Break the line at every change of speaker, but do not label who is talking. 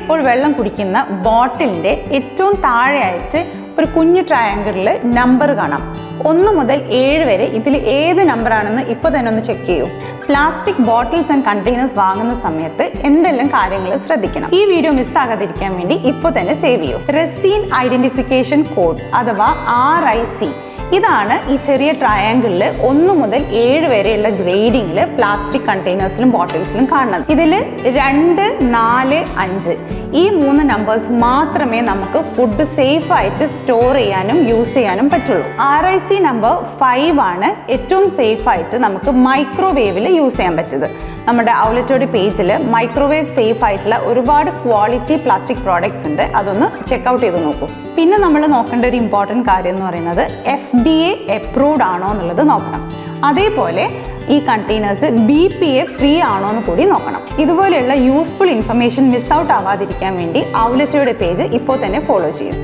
ഇപ്പോൾ വെള്ളം കുടിക്കുന്ന ബോട്ടിലിൻ്റെ ഏറ്റവും താഴെയായിട്ട് ഒരു കുഞ്ഞു ട്രയാങ്കിളിൽ നമ്പർ കാണാം. 1 മുതൽ 7 വരെ ഇതിൽ ഏത് നമ്പറാണെന്ന് ഇപ്പോൾ തന്നെ ഒന്ന് ചെക്ക് ചെയ്യൂ. പ്ലാസ്റ്റിക് ബോട്ടിൽസ് ആൻഡ് കണ്ടെയ്നേഴ്സ് വാങ്ങുന്ന സമയത്ത് എന്തെല്ലാം കാര്യങ്ങൾ ശ്രദ്ധിക്കണം? ഈ വീഡിയോ മിസ്സാകാതിരിക്കാൻ വേണ്ടി ഇപ്പോൾ തന്നെ സേവ് ചെയ്യൂ. റെസിൻ ഐഡന്റിഫിക്കേഷൻ കോഡ് അഥവാ RIC, ഇതാണ് ഈ ചെറിയ ട്രയാങ്കിളിൽ 1 മുതൽ 7 വരെയുള്ള ഗ്രേഡിങ്ങിൽ പ്ലാസ്റ്റിക് കണ്ടെയ്നേഴ്സിലും ബോട്ടിൽസിലും കാണുന്നത്. ഇതിൽ 2, 4, 5 ഈ 3 നമ്പേഴ്സ് മാത്രമേ നമുക്ക് ഫുഡ് സേഫ് ആയിട്ട് സ്റ്റോർ ചെയ്യാനും യൂസ് ചെയ്യാനും പറ്റുള്ളൂ. RIC നമ്പർ 5 ആണ് ഏറ്റവും സേഫ് ആയിട്ട് നമുക്ക് മൈക്രോവേവിൽ യൂസ് ചെയ്യാൻ പറ്റുന്നത്. നമ്മുടെ ഔട്ട്ലെറ്റോടെ പേജിൽ മൈക്രോവേവ് സേഫ് ആയിട്ടുള്ള ഒരുപാട് ക്വാളിറ്റി പ്ലാസ്റ്റിക് പ്രോഡക്ട്സ് ഉണ്ട്, അതൊന്ന് ചെക്കൗട്ട് ചെയ്ത് നോക്കൂ. പിന്നെ നമ്മൾ നോക്കേണ്ട ഒരു ഇമ്പോർട്ടൻറ്റ് കാര്യം എന്ന് പറയുന്നത് FDA അപ്രൂവ്ഡ് ആണോ എന്നുള്ളത് നോക്കണം. അതേപോലെ ഈ കണ്ടെയ്നേഴ്സ് BPA ഫ്രീ ആണോ എന്ന് കൂടി നോക്കണം. ഇതുപോലെയുള്ള യൂസ്ഫുൾ ഇൻഫർമേഷൻ മിസ് ഔട്ട് ആവാതിരിക്കാൻ വേണ്ടി ഔട്ട്ലെറ്റോടെ പേജ് ഇപ്പോൾ തന്നെ ഫോളോ ചെയ്യും.